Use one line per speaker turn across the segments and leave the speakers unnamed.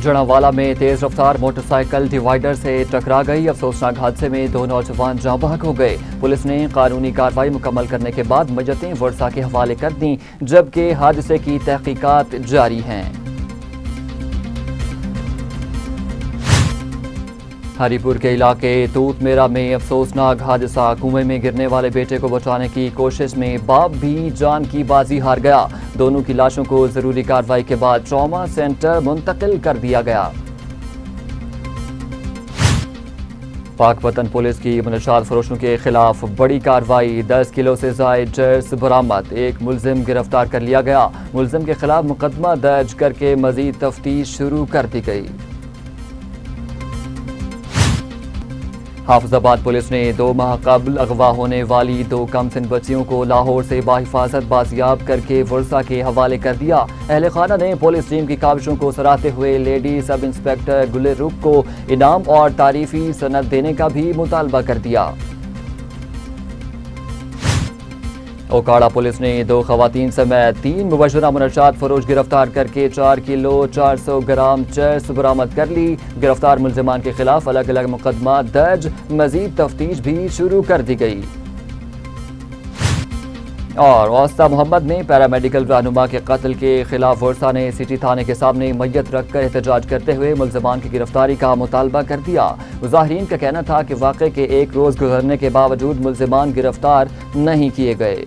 जड़ावाला में तेज रफ्तार motorcycle divider से टकरा गई। अफसोसनाक हादसे में 2 नौजवान जाँ बहक हो गए। पुलिस ने कानूनी कार्रवाई मुकम्मल करने के बाद मय्यतें वर्सा के हवाले कर दी, जबकि हादसे की तहकीकात जारी हैं। हरीपुर के इलाके तूतमेरा में अफसोसनाक हादसा। कुएं में गिरने वाले बेटे को बचाने की कोशिश में बाप भी जान की बाजी हार गया। दोनों की लाशों को जरूरी कार्रवाई के बाद ट्रॉमा सेंटर मुंतकिल कर दिया गया। पाकपतन पुलिस की मनशात फरोशों के खिलाफ बड़ी कार्रवाई। 10 किलो से जायद चर्स बरामद। एक मुलजिम गिरफ्तार कर लिया गया। मुलजिम के खिलाफ मुकदमा दर्ज करके मजीद तफ्तीश शुरू कर दी गई। हाफिजाबाद पुलिस ने 2 माह कबल अगवा होने वाली 2 कमसिन बच्चियों को लाहौर से बाहिफाजत बाजियाब करके वर्सा के हवाले कर दिया। अहले खाना ने पुलिस टीम की काविशों को सराहते हुए लेडी सब इंस्पेक्टर गुले रुख को इनाम और तारीफी सनद देने का भी मुतालबा कर दिया। ओकाड़ा पुलिस ने 2 खवातीन समेत 3 मुबशरा मनशात फरोश गिरफ्तार करके 4 किलो 400 ग्राम चर्स बरामद कर ली। गिरफ्तार मुलजिमान के खिलाफ अलग अलग मुकदमा दर्ज, मजीद तफ्तीश भी शुरू कर दी गई। और औस्ता मोहम्मद ने पैरामेडिकल रहनुमा के कत्ल के खिलाफ वर्सा ने सिटी थाने के सामने मैयत रखकर एहतजाज करते हुए मुलजिमान की गिरफ्तारी का मुतालबा कर दिया। मुजाहिरीन का कहना था कि वाक़े के 1 रोज गुजरने के बावजूद मुलजिमान गिरफ्तार नहीं किए गए।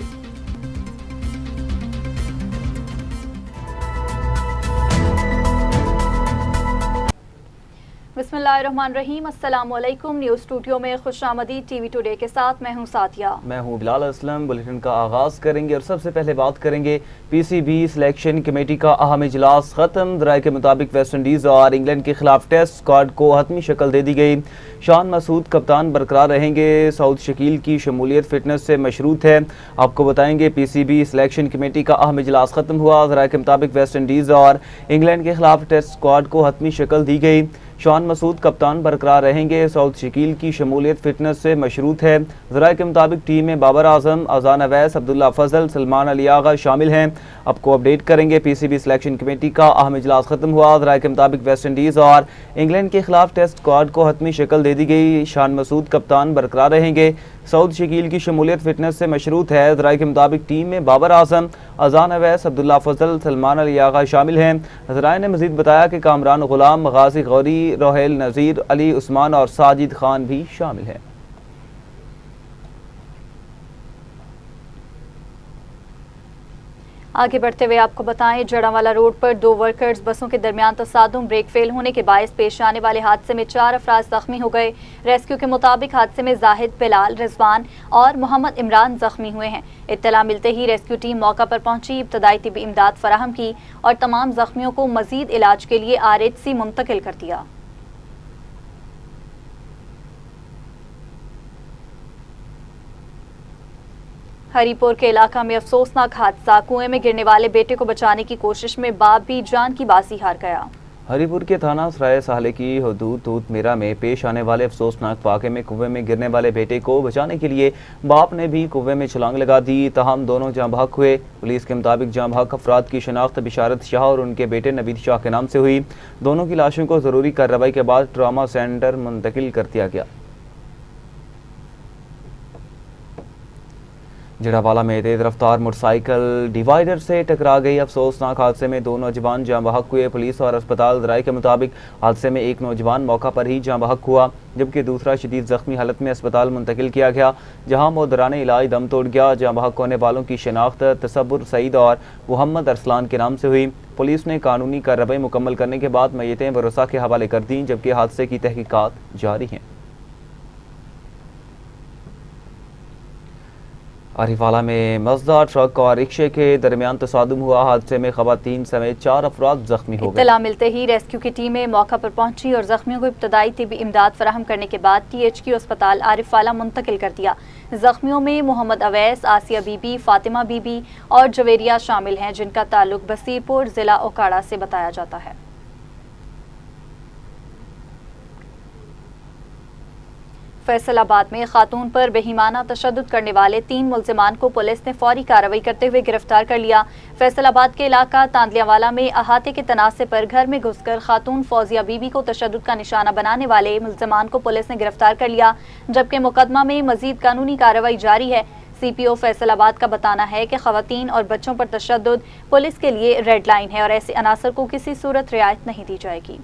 बिस्मिल्लाहिर्रहमानिर्रहीम। अस्सलामुअलैकुम। न्यूज़ स्टूडियो में खुशामदीद। टीवी टुडे के साथ मैं हूं साथिया।
मैं हूं बिलाल असलम। बुलेटिन का आगाज करेंगे और सबसे पहले बात करेंगे पीसीबी सिलेक्शन कमेटी का अहम इजलास खत्म। राय के मुताबिक वेस्ट इंडीज और इंग्लैंड के खिलाफ टेस्ट स्क्वाड को हतमी शक्ल दे दी गई। शान मसूद कप्तान बरकरार रहेंगे। सऊद शकील की शमूलियत फिटनेस से मशरूत है। आपको बताएंगे पीसीबी सिलेक्शन कमेटी का अहम इजलास खत्म हुआ। राय के मुताबिक वेस्ट इंडीज और इंग्लैंड के खिलाफ टेस्ट स्क्वाड को हतमी शक्ल दी गई। शान मसूद कप्तान बरकरार रहेंगे। सऊद शकील की शमूलियत फिटनेस से मशरूत है। ज़राए के मुताबिक टीम में बाबर आजम, अजान अवैस, अब्दुल्ला फजल, सलमान अली आगा शामिल हैं। आपको अपडेट करेंगे। पीसीबी सिलेक्शन कमेटी का अहम इजलास खत्म हुआ। ज़राए के मुताबिक वेस्ट इंडीज़ और इंग्लैंड के खिलाफ टेस्ट स्क्वाड को हतमी शक्ल दे दी गई। शान मसूद कप्तान बरकरार रहेंगे। सऊद शकील की शमूलियत फिटनेस से मशरूत है। ज़राए के मुताबिक टीम में बाबर आजम, अजान अवैस, अब्दुल्ला फजल, सलमान अली आगा शामिल हैं। ज़राए ने मजीद बताया कि कामरान गुलाम, गाजी गौरी, रोहेल नज़ीर, अली उस्मान और साजिद खान भी शामिल हैं।
आगे बढ़ते हुए आपको बताएं, जड़ावाला रोड पर 2 वर्कर्स बसों के दरमियान तसादुम ब्रेक फेल होने के बायस पेश आने वाले हादसे में 4 अफराद जख्मी हो गए। रेस्क्यू के मुताबिक हादसे में जाहिद, बिलाल, रिजवान और मोहम्मद इमरान जख्मी हुए हैं। इत्तला मिलते ही रेस्क्यू टीम मौका पर पहुंची, इब्तदाई तिब्बी इमदाद फराहम की और तमाम जख्मियों को मजीद इलाज के लिए RHC मुंतकिल कर दिया। हरीपुर के इलाका में अफसोसनाक हादसा। कुएं में गिरने वाले बेटे को बचाने की कोशिश में बाप भी जान की बाजी हार गया।
हरीपुर के थाना सराय साहले की हदूद तूतमेरा में पेश आने वाले अफसोसनाक वाक़े में कुएं में गिरने वाले बेटे को बचाने के लिए बाप ने भी कुएं में छलांग लगा दी। तहम दोनों जाँ बहक हुए। पुलिस के मुताबिक जाँ बहक अफराद की शनाख्त बिशारत शाह और उनके बेटे नवीद शाह के नाम से हुई। दोनों की लाशों को ज़रूरी कार्रवाई के बाद ट्रॉमा सेंटर मुंतकिल कर दिया गया। जड़ावाला में तेज रफ्तार मोटरसाइकिल डिवाइडर से टकरा गई। अफसोसनाक हादसे में 2 नौजवान जाँ बहक हुए। पुलिस और अस्पताल ज़राए के मुताबिक हादसे में एक नौजवान मौका पर ही जाँ बहक हुआ, जबकि दूसरा शदीद जख्मी हालत में अस्पताल मुंतकिल किया गया, जहाँ वो दौरान इलाज दम तोड़ गया। जाँ बहक होने वालों की शनाख्त तसब्बुर सईद और मोहम्मद अरसलान के नाम से हुई। पुलिस ने कानूनी कार्रवाई मुकम्मल करने के बाद मय्यतें वर्सा के हवाले कर दी, जबकि हादसे की तहकीकात जारी हैं। आरिफवाला में मज़दा ट्रक और रिक्शे के दरमियान तसादुम हुआ। हादसे में खवातीन समेत 4 अफराद जख्मी हो गए। इत्तला मिलते ही रेस्क्यू की टीमें मौका पर पहुंची और जख्मियों को इब्तदाई तिब्बी इमदाद फराहम करने के बाद THQ अस्पताल आरिफवाला मुंतकिल कर दिया। जख्मियों में मोहम्मद अवैस, आसिया बीबी, फातिमा बीबी और जवेरिया शामिल हैं, जिनका ताल्लुक बसीरपुर जिला ओकाड़ा से बताया जाता है।
फैसलाबाद में खातून पर बेईमाना तशद्दुद करने वाले 3 मुल्जिमान को पुलिस ने फौरी कार्रवाई करते हुए गिरफ्तार कर लिया। फैसलाबाद के इलाका तांदलियावाला में अहाते के तनासे पर घर में घुसकर खातून फौजिया बीबी को तशद्दुद का निशाना बनाने वाले मुल्जिमान को पुलिस ने गिरफ्तार कर लिया, जबकि मुकदमा में मजीद कानूनी कार्रवाई जारी है। CPO फैसलाबाद का बताना है कि खवातीन और बच्चों पर तशद्दुद पुलिस के लिए रेड लाइन है और ऐसे अनासर को किसी सूरत रियायत नहीं दी जाएगी।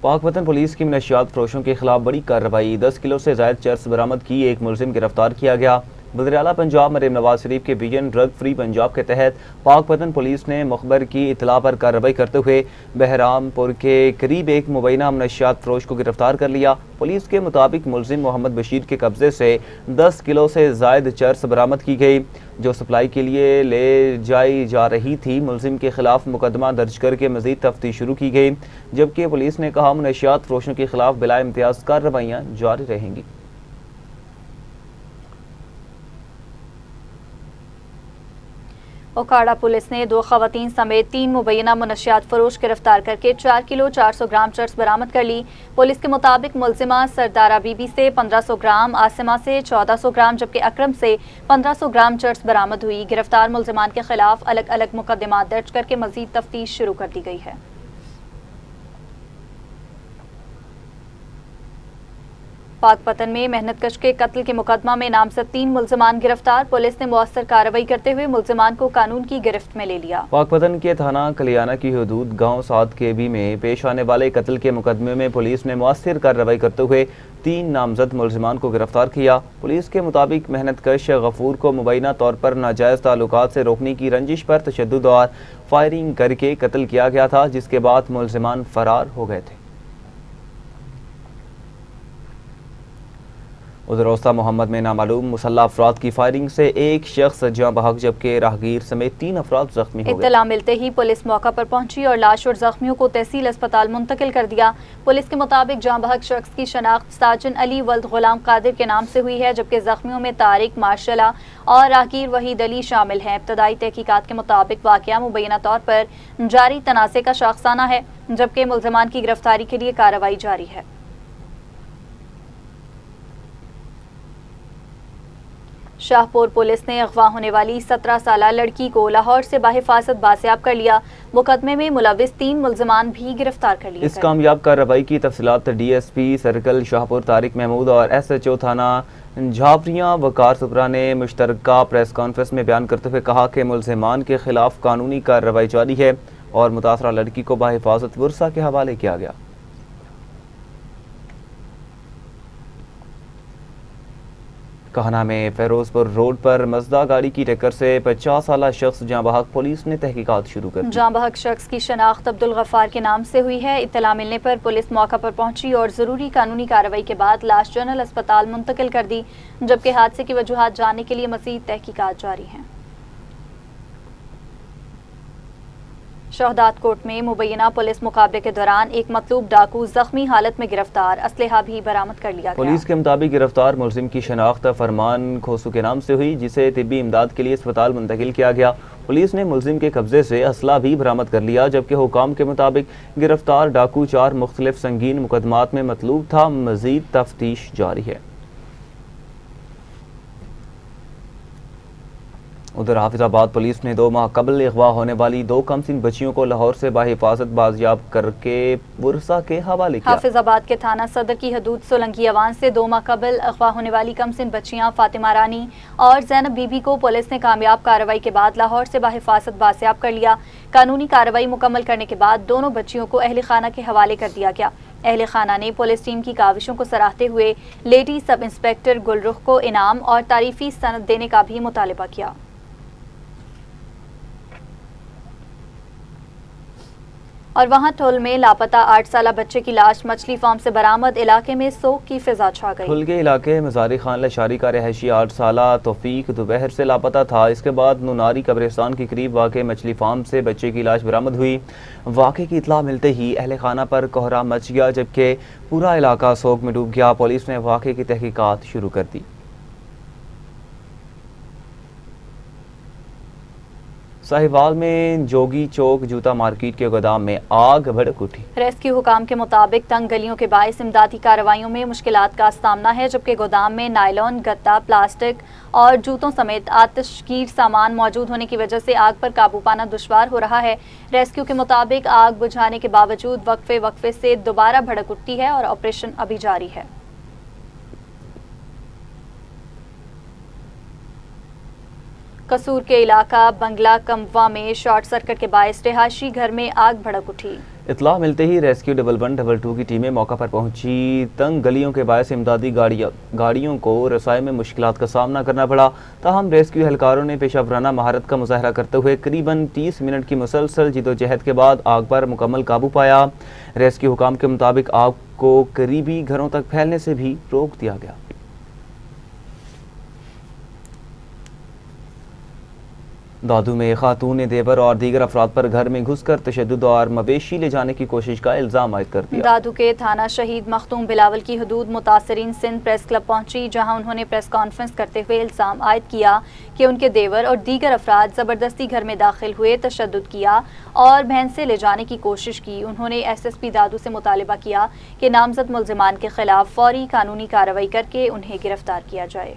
पाकपतन पुलिस की मनशियात फरोशों के खिलाफ बड़ी कार्रवाई। 10 किलो से ज़ायद चर्स बरामद की, एक मुलजिम गिरफ्तार किया गया। वज़ीर-ए-आला पंजाब मरीम नवाज शरीफ के विजन ड्रग फ्री पंजाब के तहत पाकपतन पुलिस ने मुखबर की इतला पर कार्रवाई करते हुए बहरामपुर के करीब एक मुबैना मनशियात फरोश को गिरफ्तार कर लिया। पुलिस के मुताबिक मुलजिम मोहम्मद बशीर के कब्जे से 10 किलो से ज़ायद चर्स बरामद की गई, जो सप्लाई के लिए ले जाई जा रही थी। मुलजिम के खिलाफ मुकदमा दर्ज करके मजीद तफ्तीश शुरू की गई, जबकि पुलिस ने कहा मनशियात फरोशों के खिलाफ बिला इम्तियाज कार्रवाइयाँ जारी रहेंगी।
ओकाड़ा पुलिस ने 2 खवातीन समेत 3 मुबैना मनशियात फरोश गिरफ्तार करके 4 किलो 400 ग्राम चर्स बरामद कर ली। पुलिस के मुताबिक मुलजिमा सरदारा बीबी से 1500 ग्राम, आसिमा से 1400 ग्राम जबकि अकरम से 1500 ग्राम चर्स बरामद हुई। गिरफ्तार मुलजिमान के खिलाफ अलग अलग मुकदमा दर्ज करके मजीद तफ्तीश शुरू कर दी गई है। पाकपतन में मेहनतकश के कत्ल के मुकदमा में नामजद 3 मुल्जिमान गिरफ्तार। पुलिस ने मुअस्सर कार्रवाई करते हुए मुल्जिमान को कानून की गिरफ्त में ले लिया।
पाकपतन के थाना कलियाना की हदूद गांव 7 KB में पेश आने वाले कत्ल के मुकदमे में पुलिस ने मुअस्सर कार्रवाई करते हुए 3 नामजद मुल्जिमान को गिरफ्तार किया। पुलिस के मुताबिक मेहनतकश गफूर को मुबैना तौर पर नाजायज ताल्लुकात से रोकने की रंजिश पर तशद्दुद और फायरिंग करके कत्ल किया गया था, जिसके बाद मुल्जिमान फरार हो गए थे। उधर रोस्ता मोहम्मद में नामालूम मुसल्ला अफराद की फायरिंग से एक शख्स जाँ बहक जबकि राहगीर समेत 3 अफराद जख्मी हो गए।
इत्तला मिलते ही पुलिस मौका पर पहुंची और लाश और जख्मियों को तहसील अस्पताल मुंतकिल कर दिया। पुलिस के मुताबिक जाँ बहक शख्स की शनाख्त साजन अली वल्द गुलाम कादिर के नाम से हुई है, जबकि जख्मियों में तारिक, मार्शला और राहगीर वहीद अली शामिल हैं। इब्तदाई तहकीकात के मुताबिक वाकया मुबैना तौर पर जारी तनाज़े का शाखसाना है, जबकि मुल्जिमान की गिरफ्तारी के लिए कार्रवाई जारी है। शाहपुर पुलिस ने अगवा होने वाली 17 साला लड़की को लाहौर से बाहिफाजत बासियाब कर लिया। मुकदमे में मुलविस 3 मुल्जिमान भी गिरफ्तार कर लिए।
इस कामयाब कार्रवाई की तफसीलात DSP सर्कल शाहपुर तारिक महमूद और SHO थाना झावरियाँ वकार सुपरा ने मुश्तरका प्रेस कॉन्फ्रेंस में बयान करते हुए कहा कि मुल्जिमान के खिलाफ कानूनी कार्रवाई जारी है और मुतासरा लड़की को बाहिफाजत वर्सा के हवाले किया गया। कहना में फिरोजपुर रोड पर मजदा गाड़ी की टक्कर से 50 साला शख्स जाँ बहक, पुलिस ने तहकीकात शुरू कर दी।
जाँ बहक शख्स की शनाख्त अब्दुल गफ्फार के नाम से हुई है। इत्तला मिलने पर पुलिस मौका पर पहुंची और जरूरी कानूनी कार्रवाई के बाद लाश जनरल अस्पताल मुंतकिल कर दी, जबकि हादसे की वजूहात जानने के लिए मजीद तहकीकात जारी हैं। शहदाद कोट में मुबैना पुलिस मुकाबले के दौरान एक मतलूब डाकू जख्मी हालत में गिरफ्तार, असलहा भी बरामद कर लिया गया।
पुलिस के मुताबिक गिरफ्तार मुलजिम की शनाख्त फरमान खोसू के नाम से हुई, जिसे तिब्बी इमदाद के लिए अस्पताल मुंतकिल किया गया। पुलिस ने मुलजिम के कब्जे से असला भी बरामद कर लिया, जबकि हुकाम के मुताबिक गिरफ्तार डाकू 4 मुख्तलिफ संगीन मुकदमात में मतलूब था। मजीद तफ्तीश जारी है। उधर हाफिजाबाद पुलिस ने 2 माह कबल अगवा होने वाली 2 कमसिन बच्चियों को लाहौर से बाहिफाजत बाजियाब करके बुरसा के हवाले किया।
हाफिजाबाद के थाना सदर की हदूद सोलंकी अवान से 2 माह कबल अगवा होने वाली कमसिन बच्चियां फातिमा रानी और जैनब बीबी को पुलिस ने कामयाब कार्रवाई के बाद लाहौर से बाहिफाजत बाजियाब कर लिया। कानूनी कार्रवाई मुकम्मल करने के बाद दोनों बच्चियों को अहल खाना के हवाले कर दिया गया। अहल खाना ने पुलिस टीम की काविशों को सराहते हुए लेडी सब इंस्पेक्टर गुलरुख को इनाम और तारीफी सनद देने का भी मुतालबा किया। और वहां ठुल में लापता 8 साला बच्चे की लाश मछली फार्म से बरामद, इलाके में सोग की फिजा छा गई।
ठुल के इलाके मजारी खान लशारी का रहायशी 8 साला तौफीक दोपहर से लापता था। इसके बाद नुनारी कब्रिस्तान के करीब वाक़ मछली फार्म से बच्चे की लाश बरामद हुई। वाक़े की इतला मिलते ही अहले खाना पर कोहरा मच गया, जबकि पूरा इलाका सोग में डूब गया। पुलिस ने वाक़े की तहकीकात शुरू कर दी। साहिवाल में जोगी चौक जूता मार्केट के गोदाम में आग भड़क उठी।
रेस्क्यू हुकाम के मुताबिक तंग गलियों के बायस इमदादी कार्रवाइयों में मुश्किलात का सामना है, जबकि गोदाम में नायलॉन, गत्ता, प्लास्टिक और जूतों समेत आतिशगीर सामान मौजूद होने की वजह से आग पर काबू पाना दुश्वार हो रहा है। रेस्क्यू के मुताबिक आग बुझाने के बावजूद वक्फे से दोबारा भड़क उठती है और ऑपरेशन अभी जारी है। कसूर के इलाका बंगला कमवा में शॉर्ट सर्किट के बायस रिहायशी घर में आग भड़क उठी।
इतला मिलते ही रेस्क्यू 1112 की टीमें मौका पर पहुंची। तंग गलियों के बायस इमदादी गाड़ियों को रसाई में मुश्किलात का सामना करना पड़ा। ताहम रेस्क्यू एहलकारों ने पेशावराना महारत का मुजाहरा करते हुए करीबन 30 मिनट की मुसलसल जिदोजहद के बाद आग पर मुकम्मल काबू पाया। रेस्क्यू हुकाम के मुताबिक आग को करीबी घरों तक फैलने से भी रोक दिया गया। दादू में खातून देवर और दीगर अफराद पर घर में घुसकर तशद्दुद और मवेशी ले जाने की कोशिश का इल्जाम आयद कर दिया। दादू
के थाना शहीद मखदूम बिलावल की हदूद मुतासरीन सिंध प्रेस क्लब पहुंची, जहां उन्होंने प्रेस कॉन्फ्रेंस करते हुए इल्जाम आयद किया कि उनके देवर और दीगर अफराद जबरदस्ती घर में दाखिल हुए, तशद्दुद किया और भैंसे ले जाने की कोशिश की। उन्होंने SSP दादू से मुतालिबा किया कि नामजद मुल्जिमान के खिलाफ फौरी कानूनी कार्रवाई करके उन्हें गिरफ्तार किया जाए।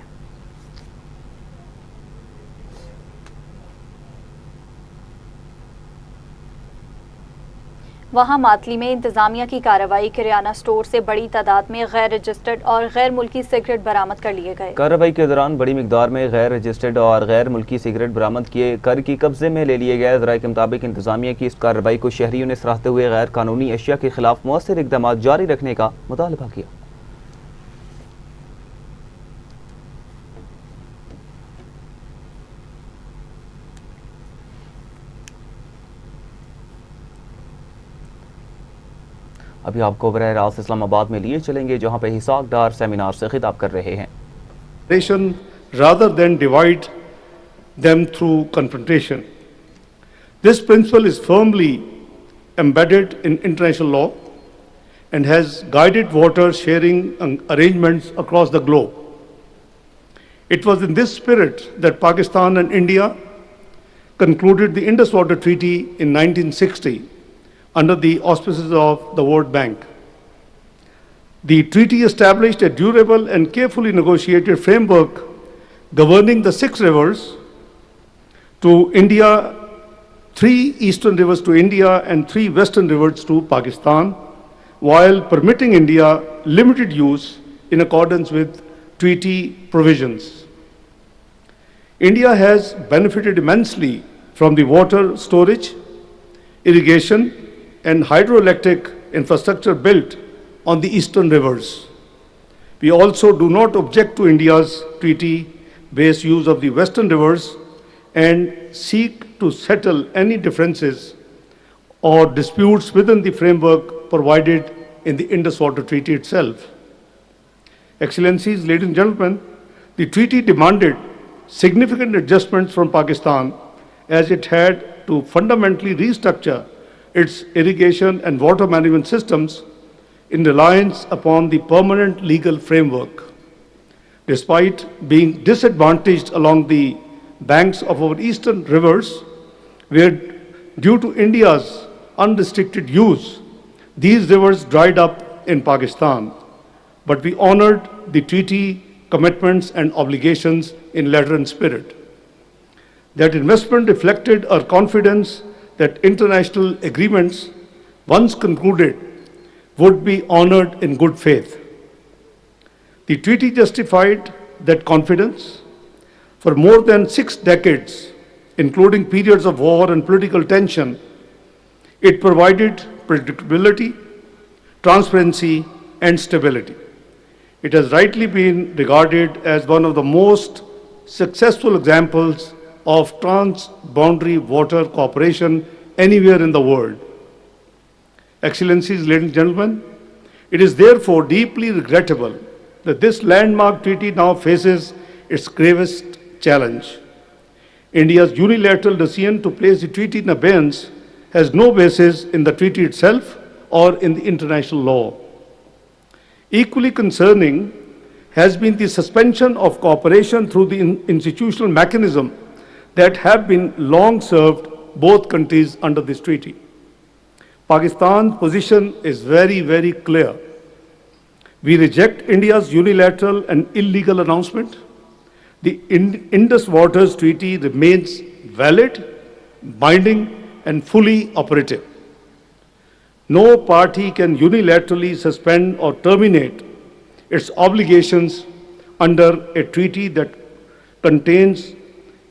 वहां मातली में इंतजामिया की कार्रवाई, किराना स्टोर से बड़ी तादाद में गैर रजिस्टर्ड और गैर मुल्की सिगरेट बरामद कर लिए गए।
कार्रवाई के दौरान बड़ी मिकदार में गैर रजिस्टर्ड और गैर मुल्की सिगरेट बरामद किए कर की कब्जे में ले लिए गए। ज़राए के मुताबिक इंतजामिया की इस कार्रवाई को शहरियों ने सराहते हुए गैर कानूनी अशिया के खिलाफ मौसर इकदाम जारी रखने का मुतालबा किया। अभी आपको बरह रास्त इस्लामाबाद में लिए चलेंगे, जहां पे हिसाक डार सेमिनार से खिताब कर रहे हैं।
Rather than divide them through confrontation. This principle is firmly embedded in international law and has guided water sharing arrangements across the globe. It was in this spirit that Pakistan and India concluded the Indus Water Treaty in 1960 under the auspices of the World Bank. The treaty established a durable and carefully negotiated framework governing the 6 rivers to India, 3 eastern rivers to India and 3 western rivers to Pakistan, while permitting India limited use in accordance with treaty provisions. India has benefited immensely from the water storage, irrigation, and hydroelectric infrastructure built on the eastern rivers. We also do not object to India's treaty-based use of the western rivers and seek to settle any differences or disputes within the framework provided in the Indus Water Treaty itself. Excellencies, ladies and gentlemen, the treaty demanded significant adjustments from Pakistan as it had to fundamentally restructure its irrigation and water management systems in reliance upon the permanent legal framework. Despite being disadvantaged along the banks of our eastern rivers, where due to India's unrestricted use, these rivers dried up in Pakistan, but we honored the treaty commitments and obligations in letter and spirit. That investment reflected our confidence that international agreements, once concluded, would be honored in good faith. The treaty justified that confidence. For more than 6 decades, including periods of war and political tension, it provided predictability, transparency, and stability. It has rightly been regarded as one of the most successful examples of trans-boundary water cooperation anywhere in the world. Excellencies, ladies and gentlemen, it is therefore deeply regrettable that this landmark treaty now faces its gravest challenge. India's unilateral decision to place the treaty in abeyance has no basis in the treaty itself or in the international law. Equally concerning has been the suspension of cooperation through the institutional mechanism that have been long served both countries under this treaty. Pakistan's position is very, very clear. We reject India's unilateral and illegal announcement. The Indus Waters Treaty remains valid, binding, and fully operative. No party can unilaterally suspend or terminate its obligations under a treaty that contains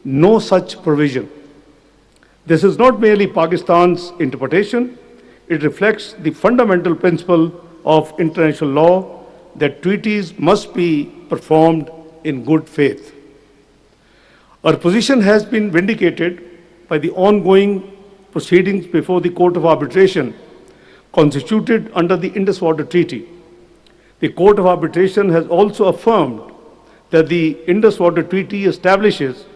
no such provision. This is not merely Pakistan's interpretation, it reflects the fundamental principle of international law that treaties must be performed in good faith. Our position has been vindicated by the ongoing proceedings before the Court of Arbitration constituted under the Indus Water Treaty. The Court of Arbitration has also affirmed that the Indus Water Treaty establishes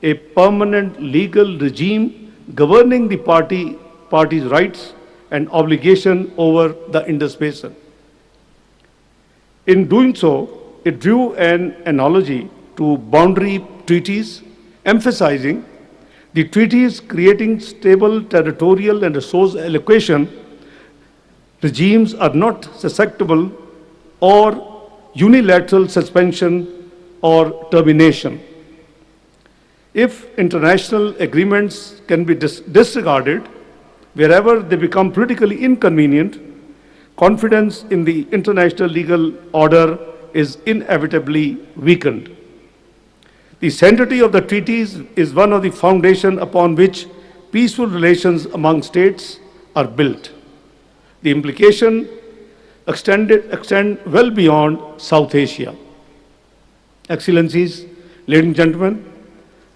a permanent legal regime governing the parties' rights and obligation over the Indus Basin. In doing so, it drew an analogy to boundary treaties, emphasizing the treaties creating stable territorial and resource allocation regimes are not susceptible or unilateral suspension or termination. If international agreements can be disregarded wherever they become politically inconvenient, confidence in the international legal order is inevitably weakened. The sanctity of the treaties is one of the foundations upon which peaceful relations among states are built. The implications extend well beyond South Asia. Excellencies, ladies and gentlemen,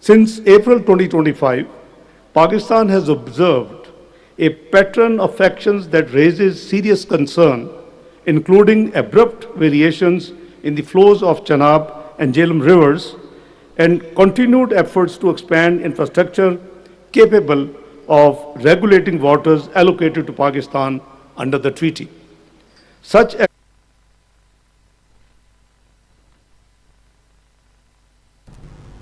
since April 2025, Pakistan has observed a pattern of actions that raises serious concern, including abrupt variations in the flows of Chenab and Jhelum rivers and continued efforts to expand infrastructure capable of regulating waters allocated to Pakistan under the treaty. Such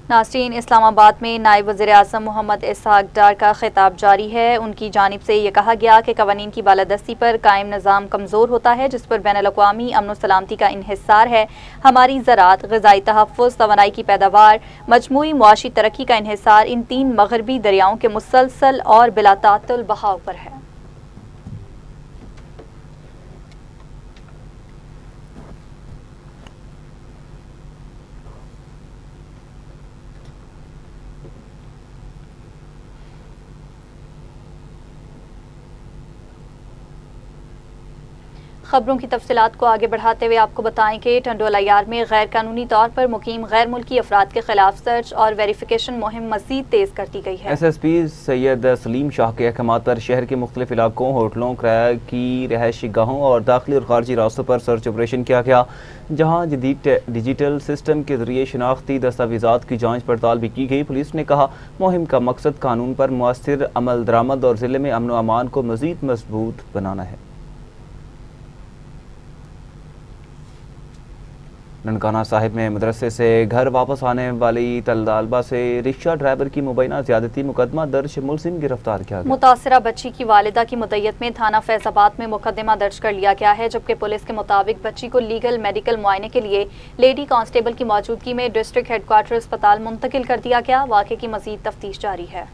नाज़रीन, इस्लामाबाद में नायब वज़ीर-ए-आज़म मोहम्मद इसहाक डार का खिताब जारी है। उनकी जानिब से ये कहा गया कि कवानीन की बालादस्ती पर कायम निज़ाम कमज़ोर होता है, जिस पर बैनुल-अक़वामी अमन व सलामती का इन्हिसार है। हमारी ज़राअत, ग़िज़ाई तहफ़्फ़ुज़, तवानाई की पैदावार, मजमूई मुआशी तरक्की का इन्हिसार इन तीन मग़रबी दरियाओं के मुसलसल और बिलातातुल बहाव पर है। खबरों की तफसीलात को आगे बढ़ाते हुए आपको बताएं कि टंडोलायार में गैर कानूनी तौर पर मुकीम गैर मुल्की अफराद के खिलाफ सर्च और वेरिफिकेशन मुहिम मजीद तेज कर दी गई है। SSP
सैयद सलीम शाह के अहकाम पर शहर के मुख्तलिफ इलाकों, होटलों, किराया की रहायशी गाहों और दाखिली और खारजी रास्तों पर सर्च ऑपरेशन किया गया, जहाँ जदीद डिजिटल सिस्टम के जरिए शनाख्ती दस्तावेजात की जाँच पड़ताल भी की गई। पुलिस ने कहा, मुहिम का मकसद कानून पर मुअस्सिर अमल दरामद और ज़िले में अमन व अमान को मजीद मजबूत बनाना है। ननकाना साहिब में मदरसे से घर वापस आने वाली तलबा से रिक्शा ड्राइवर की मुबैना ज़्यादती मुकदमा दर्ज, मुलजिम गिरफ्तार किया गया।
मुतासिरा बच्ची की वालिदा की मुद्दत में थाना फैजाबाद में मुकदमा दर्ज कर लिया गया है, जबकि पुलिस के मुताबिक बच्ची को लीगल मेडिकल मुआयने के लिए लेडी कांस्टेबल की मौजूदगी में डिस्ट्रिक्ट हेडक्वार्टर अस्पताल मुंतकिल कर दिया गया। वाक़े की मजीद तफ्तीश जारी है।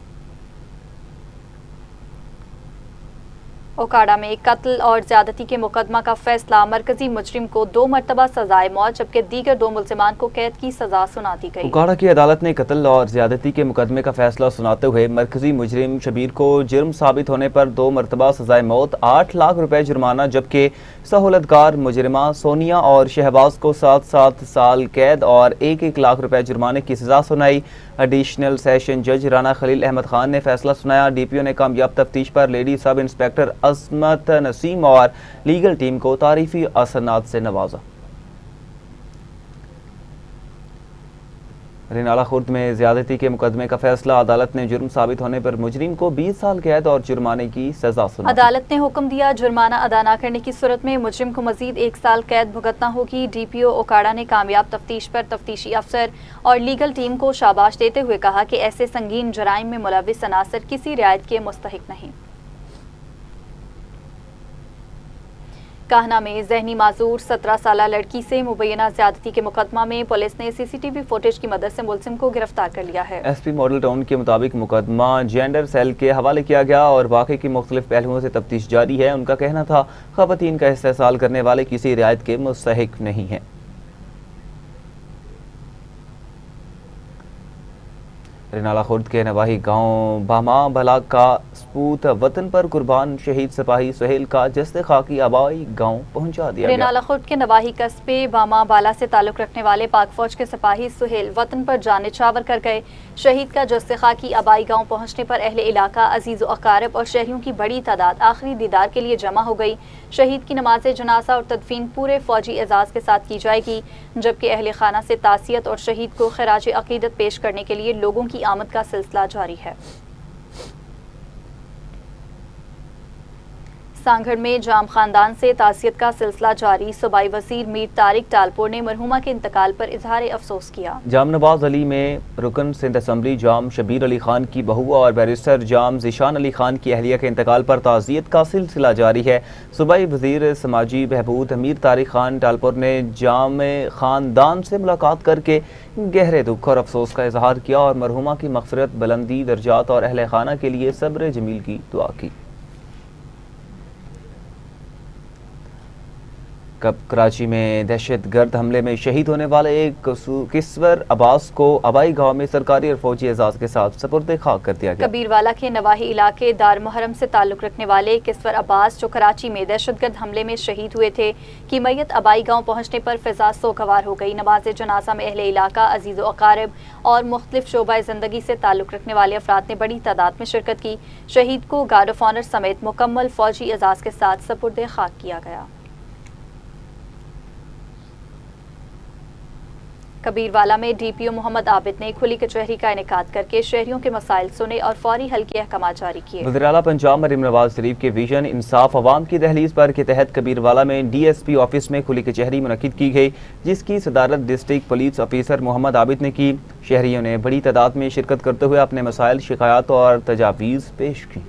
ओकाड़ा में कत्ल और ज्यादती के मुकदमा का फैसला, मरकजी मुजरिम को 2 मरतबा सजाए मौत जबकि दीगर 2 मुल्जिमान को कैद की सजा सुना दी गई।
ओकाड़ा की अदालत ने कत्ल और ज्यादती के मुकदमे का फैसला सुनाते हुए मरकजी मुजरिम शबीर को जुर्म साबित होने पर 2 मरतबा सजाए मौत, 8 लाख रुपए जुर्माना, जबकि सहूलतकार मुजरिमा सोनिया और शहबाज को 7-7 साल कैद और 1-1 लाख रुपए जुर्माने की सजा सुनाई। एडिशनल सेशन जज राना खलील अहमद खान ने फैसला सुनाया। DPO ने कामयाब तफ्तीश पर लेडी सब इंस्पेक्टर असमत नसीम और लीगल टीम को तारीफी असनाद से नवाजा। रेनाला खुर्द में ज्यादती के मुकदमे का फैसला, अदालत ने जुर्म साबित होने पर मुजरिम को 20 साल कैद और जुर्माने की सजा सुनाई।
अदालत ने हुक्म दिया, जुर्माना अदा न करने की सूरत में मुजरिम को मजीद 1 साल कैद भुगतना होगी। DPO ओकाड़ा ने कामयाब तफ्तीश पर तफ्तीशी अफसर और लीगल टीम को शाबाश देते हुए कहा कि ऐसे संगीन जराइम में मुलविस अनासर किसी रियायत के मुस्तहिक नहीं। काहना में जहनी माजूर 17 साला लड़की से मुबैना ज्यादती के मुकदमा में पुलिस ने CCTV फुटेज की मदद से मुलजिम को गिरफ्तार कर लिया है।
SP मॉडल टाउन के मुताबिक मुकदमा जेंडर सेल के हवाले किया गया और वाक़े की मुख्तलिफ पहलुओं से तफ्तीश जारी है। उनका कहना था ख़वातीन का इस्तेहसाल करने वाले किसी रियायत के मुस्तहिक नहीं हैं। रेनाला खुर्द के नवाही गांव बामा बलाग का सपूत वतन पर कुर्बान शहीद सिपाही सुहेल का जस्ते खाकी आबाई गांव पहुंचा दिया गया।
रेनाला खुर्द के नवाही कस्बे बामा बाला से ताल्लुक रखने वाले पाक फौज के सिपाही सुहेल वतन पर जान निछावर कर गए। शहीद का जस्ते खाकी आबाई गांव पहुंचने पर अहले इलाका, अजीज अकारब और शहरियों की बड़ी तादाद आखिरी दीदार के लिए जमा हो गई। शहीद की नमाज जनाजा और तदफीन पूरे फौजी एजाज के साथ की जाएगी, जबकि अहले खाना से तासियत और शहीद को खराज अकीदत पेश करने के लिए लोगों की आमद का सिलसिला जारी है। सांगड़ में जाम खानदान से तासियत का सिलसिला जारी। सूबाई वजीर मीर तारिक टालपुर ने मरहुमा के इंतकाल पर इजहार अफसोस किया।
जाम नवाज अली में रुकन सिंध असम्बली जाम शबीर अली खान की बहू और बैरिस्टर जाम जिशान अली खान की अहलिया के इंतकाल पर ताजियत का सिलसिला जारी है। सूबाई वजीर समाजी बहबूद मीर तारिक खान टालपुर ने जाम खानदान से मुलाकात करके गहरे दुख और अफसोस का इजहार किया और मरहुमा की मग़फ़िरत, बुलंदी दर्जात और अहले खाना के लिए सब्र जमील की दुआ की। कराची में दहशत गर्द हमले में शहीद होने वाले एक किस्वर अब्बास को आबाई गांव में सरकारी और फौजी एजाज के साथ सपुर्द खाक कर दिया गया।
कबीरवाला के नवाही इलाके दार मुहर्रम से ताल्लुक रखने वाले किस्वर अब्बास, जो कराची में दहशतगर्द हमले में शहीद हुए थे, की मैयत आबाई गांव पहुंचने पर फिजा सोगवार हो गई। नमाज जनाजा में अहले इलाका, अजीज अकारब और मुख्तलिफ शोबाए जिंदगी से ताल्लुक रखने वाले अफराद ने बड़ी तादाद में शिरकत की। शहीद को गार्ड ऑफ ऑनर समेत मुकम्मल फौजी एजाज के साथ सपुर्द खाक किया गया। कबीरवाला में DPO मोहम्मद आबिद ने खुली कचहरी का इनेकाद करके शहरियों के मसाइल सुने और फौरी हल के अहकाम जारी किए।
वज़ीर-ए-आला पंजाब मरीम नवाज शरीफ के विजन इंसाफ अवाम की दहलीज पर के तहत कबीरवाला में DSP ऑफिस में खुली कचहरी मुनक्किद की गई, जिसकी सदारत district police officer Mohammad Abid ने की। शहरियों ने बड़ी तादाद में शिरकत करते हुए अपने मसाइल, शिकायत और तजावीज़ पेश की।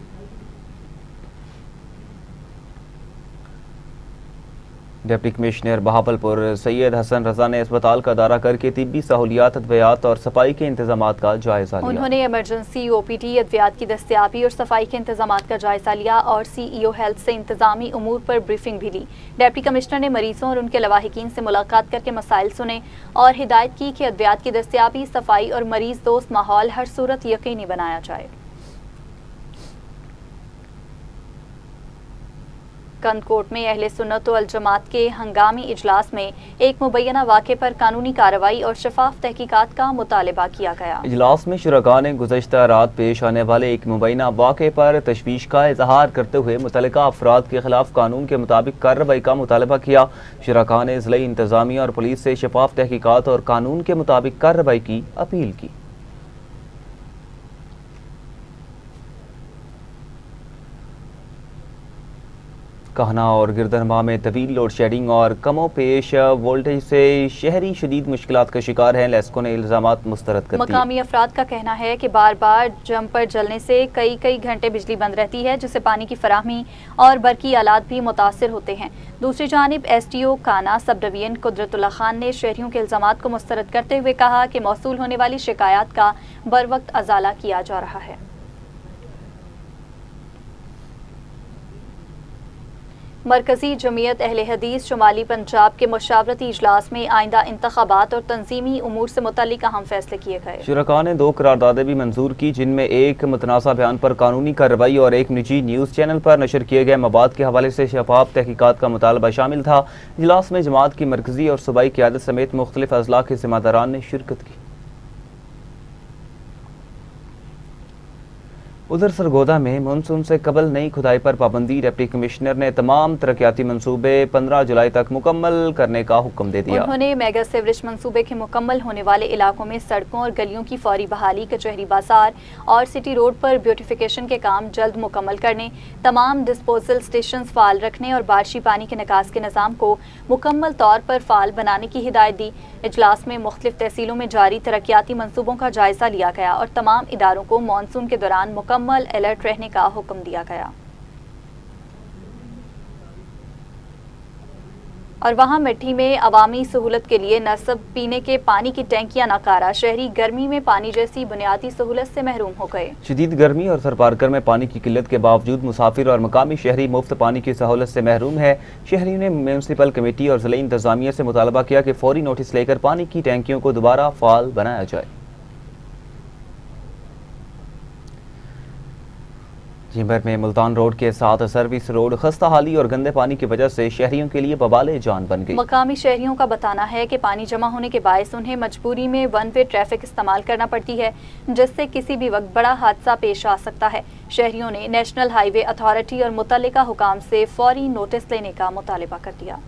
डिप्टी कमिश्नर बहावलपुर सैयद हसन रजा ने अस्पताल का दौरा करके तिब्बी सहूलियात, अद्वियात और सफाई के इंतजामात का जायजा लिया।
उन्होंने इमरजेंसी OPD, अद्वियात की दस्तियाबी और सफाई के इंतजामात का जायजा लिया और CEO हेल्थ से इंतजामी उमूर पर ब्रीफिंग भी ली। डिप्टी कमिश्नर ने मरीजों और उनके लवाहिकीन से मुलाकात करके मसाइल सुने और हिदायत की कि अद्वियात की दस्तियाबी, सफाई और मरीज दोस्त माहौल हर सूरत यकीनी बनाया जाए। कंदकोट में अहले सुन्नत वल जमात के हंगामी इजलास में एक मुबैना वाक़े पर कानूनी कार्रवाई और शफाफ तहकीकात का मुतालबा किया गया।
इजलास में शुरका ने गुज़श्ता रात पेश आने वाले एक मुबैना वाक़े पर तशवीश का इजहार करते हुए मुतल्लिका अफराद के खिलाफ कानून के मुताबिक कार्रवाई का मुतालबा किया। शुरका ने ज़िला इंतज़ामिया और पुलिस से शफाफ तहकीकात और कानून के मुताबिक कार्रवाई की अपील की। कहना और गिरदरमा में तवील लोड शेडिंग और कमो पेश वोल्टेज से शहरी शदीद मुश्किलात का शिकार हैं। लेस्को ने इल्जामात मुस्तरद कर दिए।
मकामी अफराद का कहना है कि बार बार जम्पर जलने से कई घंटे बिजली बंद रहती है, जिससे पानी की फराहमी और बरकी आलात भी मुतासर होते हैं। दूसरी जानिब SDO काना सब डिवीजन कुदरतुल्लाह खान ने शहरियों के इल्जामात को मुस्तरद करते हुए कहा कि मौसूल होने वाली शिकायत का बर वक्त अजाला किया जा रहा है। मरकजी जमीयत अहले हदीस शुमाली पंजाब के मुशावरती इजलास में आइंदा इंतखाबात और तंजीमी उमूर से मुतल्लिक अहम फैसले किए गए।
शुरका ने 2 करारदादें भी मंजूर की, जिनमें एक मुतनाज़ा बयान पर कानूनी कार्रवाई और एक निजी न्यूज़ चैनल पर नशर किए गए मवाद के हवाले से शफाफ तहकीकात का मुतालबा शामिल था। इजलास में जमात की मरकजी और सूबाई क़यादत समेत मुख्तलिफ अज़ला के ज़िम्मेदारान ने शिरकत की। उधर सरगोदा में मानसून से कबल नई खुदाई पर पाबंदी। डिप्टी कमिश्नर ने तमाम तरक्याती मंसूबे 15 जुलाई तक मुकम्मल करने का हुक्म दे दिया।
उन्होंने मेगा सीवरेज मंसूबे के मुकम्मल होने वाले इलाकों में सड़कों और गलियों की फौरी बहाली, कचहरी बाजार और सिटी रोड पर ब्यूटिफिकेशन के काम जल्द मुकम्मल करने, तमाम डिस्पोजल स्टेशन फाल रखने और बारिशी पानी के निकास के निज़ाम को मुकम्मल तौर पर फाल बनाने की हिदायत दी। इजलास में मुख्तलिफ तहसीलों में जारी तरक्याती मंसूबों का जायजा लिया गया और तमाम इदारों को मानसून के दौरान मुकम्मल अलर्ट रहने का हुक्म दिया गया। और वहां मिट्टी में अवामी सहूलत के लिए नस्ब पीने के पानी की टैंकियां नकारा, शहरी गर्मी में पानी जैसी बुनियादी सहूलत से महरूम हो गए।
शदीद गर्मी और सरपारकर में पानी की किल्लत के बावजूद मुसाफिर और मकामी शहरी मुफ्त पानी की सहूलत से महरूम है। शहरियों ने म्यूनसिपल कमेटी और जिला इंतजामिया से मुतालबा किया कि फौरी नोटिस लेकर पानी की टैंकियों को दोबारा फाल बनाया जाए। जिम्बर में मुल्तान रोड के साथ सर्विस रोड खस्ता हाली और गंदे पानी की वजह से शहरियों के लिए बवाले जान बन गई।
मकामी शहरियों का बताना है कि पानी जमा होने के बायस उन्हें मजबूरी में वन वे ट्रैफिक इस्तेमाल करना पड़ती है, जिससे किसी भी वक्त बड़ा हादसा पेश आ सकता है। शहरियों ने नेशनल हाईवे अथॉरिटी और मुतल्लिका हुकाम से फौरी नोटिस लेने का मुतालिबा कर दिया।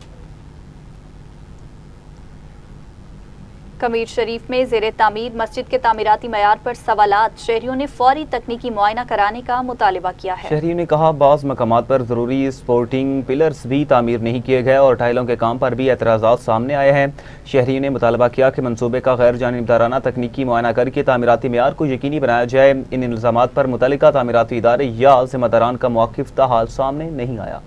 कमीर शरीफ में ज़ेरे तामीर मस्जिद के तामीराती मयार पर सवालात, शहरियों ने फौरी तकनीकी मुआयना कराने का मुतालिबा किया है।
शहरियों ने कहा बाज़ मकामात पर ज़रूरी स्पोर्टिंग पिलर्स भी तामीर नहीं किए गए और टाइलों के काम पर भी एतराज़ात सामने आए हैं। शहरियों ने मुतालबा किया कि मनसूबे का गैर जानिबदाराना तकनीकी मुआयना करके तामीराती मयार को यकीनी बनाया जाए। इन इल्ज़ामात पर मुतल्लिका तामीराती इदारे या ज़िम्मेदारान का मौक़िफ़ ताहाल सामने नहीं आया।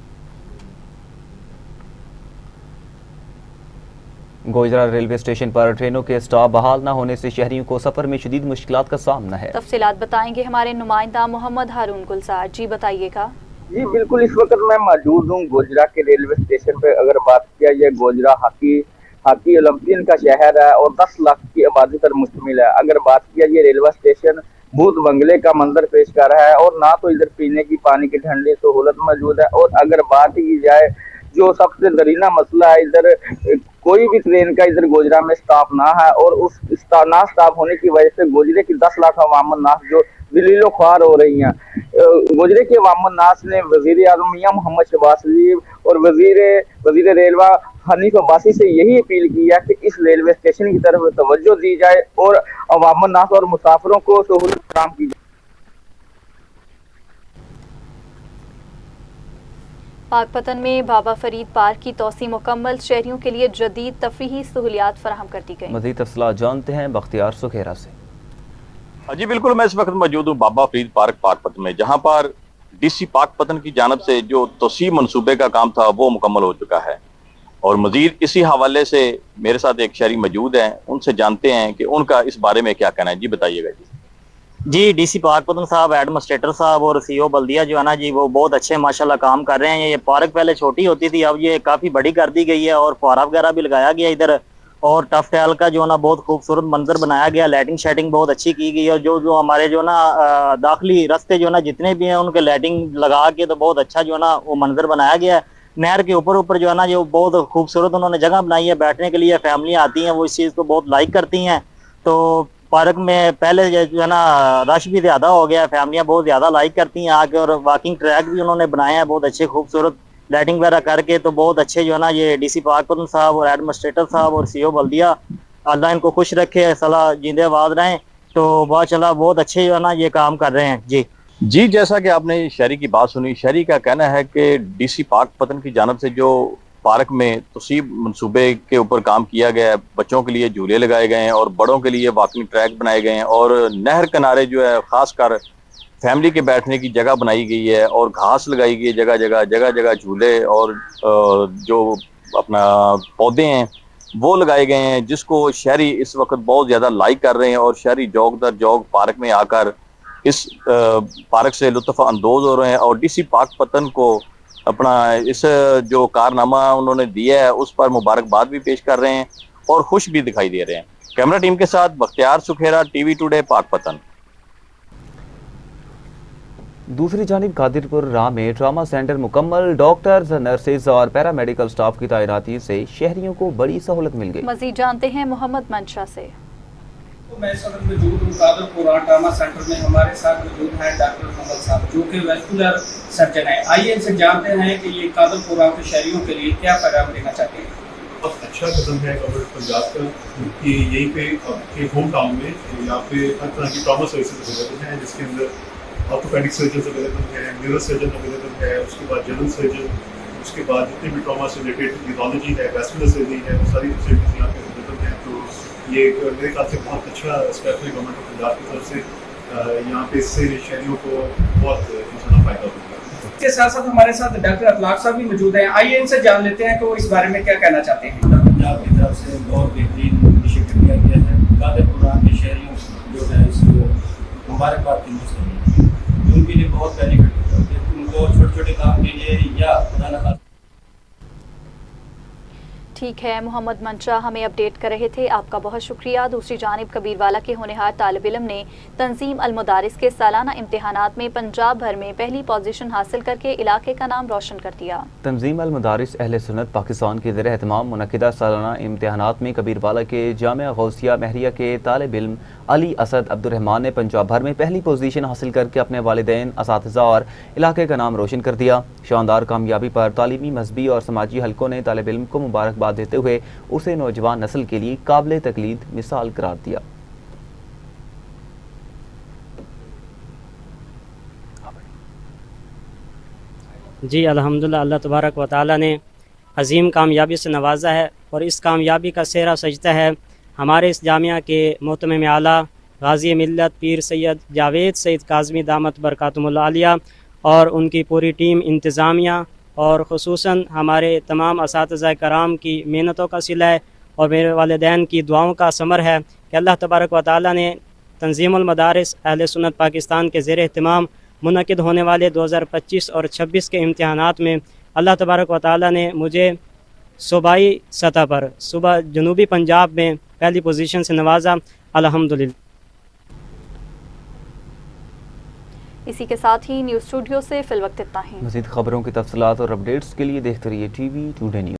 गोजरा रेलवे स्टेशन पर ट्रेनों के स्टॉप बहाल न होने से शहरियों को सफर में शदीद मुश्किलात का सामना है।
तफसीलात बताएंगे हमारे नुमाइंदा मोहम्मद हारून गुलजार। जी बताइएगा।
जी बिल्कुल, इस वक्त मैं मौजूद हूँ गोजरा के रेलवे स्टेशन पे। अगर बात किया जाए, गोजरा हॉकी ओलंपियन का शहर है और 10 लाख की आबादी पर मुश्तमिल है। अगर बात किया जाए, रेलवे स्टेशन भूत बंगले का मंजर पेश कर रहा है और ना तो इधर पीने की पानी की ठंडी सहूलत मौजूद है। और अगर बात की जाए जो सबसे दरीना मसला है, इधर कोई भी ट्रेन का इधर गोजरा में स्टॉप ना है और उस ना स्टॉप होने की वजह से गोजरे की 10 लाख अवाम नास जो दिलीलो ख्वार हो रही हैं। गोजरे के अवाम नास ने वजीर आज़म मियां मोहम्मद शहबाज शरीफ और वजीर रेलवा हनीफ अब्बासी से यही अपील की है कि इस रेलवे स्टेशन की तरफ तवज्जो दी जाए और अवाम नास और मुसाफिरों को सहूलत फराहम की जाए।
पाकपतन में बाबा फरीद पार्क की तोसी मुकम्मल, शहरियों के लिए जदीद तफरीही सहूलियात फराहम कर दी गई।
मज़ीद तफसीलात जानते हैं बख्तियार सुखेरा से।
जी बिल्कुल, मैं इस वक्त मौजूद हूँ बाबा फरीद पार्क पाकपतन में, जहाँ पर डीसी पाकपतन की जानब से जो तोसी मनसूबे का काम था वो मुकम्मल हो चुका है। और मजीद इसी हवाले से मेरे साथ एक शहरी मौजूद हैं, उनसे जानते हैं कि उनका इस बारे में क्या कहना है। जी बताइएगा।
जी डीसी पाकपतन साहब, एडमिनिस्ट्रेटर साहब और सीओ बल्दिया जो है ना जी, वो बहुत अच्छे माशाल्लाह काम कर रहे हैं। ये पार्क पहले छोटी होती थी, अब ये काफ़ी बड़ी कर दी गई है और फुहारा वगैरह भी लगाया गया इधर। और टफ टैल का जो ना बहुत खूबसूरत मंजर बनाया गया, लाइटिंग शेटिंग बहुत अच्छी की गई। और जो हमारे जो ना दाखिली रास्ते जो ना जितने भी हैं उनके लाइटिंग लगा के तो बहुत अच्छा जो ना वो मंजर बनाया गया है। नहर के ऊपर जो है ना जो बहुत खूबसूरत उन्होंने जगह बनाई है बैठने के लिए, फैमिलियाँ आती हैं वो इस चीज़ को बहुत लाइक करती हैं। तो पार्क में पहले जो है ना रश भी ज़्यादा हो गया, फैमिलियाँ बहुत ज़्यादा लाइक करती हैं आके। और वॉकिंग ट्रैक भी उन्होंने बनाए हैं बहुत अच्छे खूबसूरत, लाइटिंग वगैरह करके। तो बहुत अच्छे जो है ना ये डीसी पाकपतन साहब और एडमिनिस्ट्रेटर साहब और सीओ बल्दिया, अल्लाह इनको खुश रखे, सलाह जिंदे आबाद रहें। तो माशाल्लाह बहुत अच्छे जो है ना ये काम कर रहे हैं।
जी जैसा कि आपने शहरी की बात सुनी, शहरी का कहना है कि डीसी पाकपतन की जानब से जो पार्क में तसीब मनसूबे के ऊपर काम किया गया है, बच्चों के लिए झूले लगाए गए हैं और बड़ों के लिए वॉकिंग ट्रैक बनाए गए हैं और नहर किनारे जो है खासकर फैमिली के बैठने की जगह बनाई गई है और घास लगाई गई है जगह जगह झूले और जो अपना पौधे हैं वो लगाए गए हैं, जिसको शहरी इस वक्त बहुत ज़्यादा लाइक कर रहे हैं। और शहरी जौक दर जौक पार्क में आकर इस पार्क से लुत्फ़ अंदोज़ हो रहे हैं और डीसी पाकपतन को अपना इस जो कारनामा उन्होंने दिया है उस पर मुबारकबाद भी पेश कर रहे हैं और खुश भी दिखाई दे रहे हैं। कैमरा टीम के साथ बख्तियार सुखेरा, टीवी टुडे, पाकपतन।
दूसरी जानिब कादिरपुर राह में ट्रामा सेंटर मुकम्मल, डॉक्टर्स, नर्सेज और पैरामेडिकल स्टाफ की तैनाती से शहरियों को बड़ी सहूलत मिल गई।
मजीद जानते हैं मोहम्मद मंशा से।
तो मैं इस वक्त मौजूद हूँ कादरपुरा ट्रामा सेंटर में। हमारे साथ मौजूद हैं डॉक्टर कमल साहब जो कि वेस्कुलर सर्जन है। आइए इनसे जानते हैं कि ये कादरपुरा के शहरियों के लिए क्या पैगाम देना चाहते हैं।
बहुत अच्छा कदम है गवर्नमेंट पंजाब का कि यहीं पे आपके होम टाउन में यहाँ पे हर तरह की ट्रॉमा सर्विसेज अवेलेबल हैं, जिसके अंदर ऑर्थोपेडिक सर्जन अवेलेबल है, न्यूरो सर्जन अवेलेबल है, उसके बाद जनरल सर्जन, उसके बाद जितने भी ट्रॉमा से रिलेटेड न्यूरोलॉजी है, वैस्कुलर सर्जरी है, वो सारी फैसिलिटीज यहाँ पे अवेलेबल हैं। तो ये मेरे ख्याल से बहुत अच्छा स्टेप है गवर्नमेंट ऑफ पंजाब की तरफ से। यहाँ पे इससे शहरियों को बहुत इंशाल्लाह फायदा होगा।
इसके साथ साथ हमारे साथ डॉक्टर अखलाक साहब भी मौजूद हैं। आइए इनसे जान लेते हैं कि वो इस बारे में क्या कहना चाहते हैं।
पंजाब की तरफ से बहुत बेहतरीन इनिशिएटिव लिया गया है। कादरपुरा के शहरियों जो है इसको मुबारकबाद देना चाहिए, उनके लिए बहुत बेनिफिट होता है। उनको छोटे छोटे काम के लिए या खुदा न खास्ता।
ठीक है, मोहम्मद मंशा हमें अपडेट कर रहे थे, आपका बहुत शुक्रिया। दूसरी जानिब कबीरवाला के होनहार तालिब इल्म ने तंजीम अल मदारिस के सालाना इम्तिहानात में पंजाब भर में पहली पोजीशन हासिल करके इलाके का नाम रोशन कर दिया।
तंजीम अल मदारिस अहले सुन्नत पाकिस्तान के ज़ेर एहतमाम मुनक़िदा सालाना इम्तिहानात में कबीरवाला के जामिया गौसिया महरिया के तालिब इल्म अली असद अब्दुर्रहमान ने पंजाब भर में पहली पोजीशन हासिल करके अपने वालिदैन, असातिज़ा और इलाके का नाम रोशन कर दिया। शानदार कामयाबी पर तालीमी, मजहबी और समाजी हलकों ने तालिब इल्म को मुबारकबाद देते हुए उसे नौजवान नस्ल के लिए काबिल तकलीद मिसाल करार दिया।
जी अल्हम्दुलिल्लाह, अल्लाह तबारक व तआला ने अजीम कामयाबी से नवाजा है और इस कामयाबी का सेहरा सजता है हमारे इस जामिया के मोहतमिम आला गाज़ी मिल्लत पीर सैयद जावेद सईद काज़मी दामत बरकातुहुल आलिया और उनकी पूरी टीम, इंतज़ामिया और ख़ुसूसन हमारे तमाम असातिज़ा कराम की मेहनतों का सिला है और मेरे वालिदैन की दुआओं का समर है कि अल्लाह तबारक व तआला ने तंजीमुल मदारिस अहले सुन्नत पाकिस्तान के ज़ेर एहतमाम मुनक़िद होने वाले 2025 और 26 के इम्तिहानात में अल्लाह तबारक व तआला ने मुझे सूबाई सतह पर सुबह जनूबी पंजाब में पहली पोजीशन से नवाजा, अल्हम्दुलिल्लाह।
इसी के साथ ही न्यूज़ स्टूडियो से फिलवक्त इतना ही।
मज़ीद खबरों की तफसीलात और अपडेट्स के लिए देखते रहिए TV टुडे न्यूज़।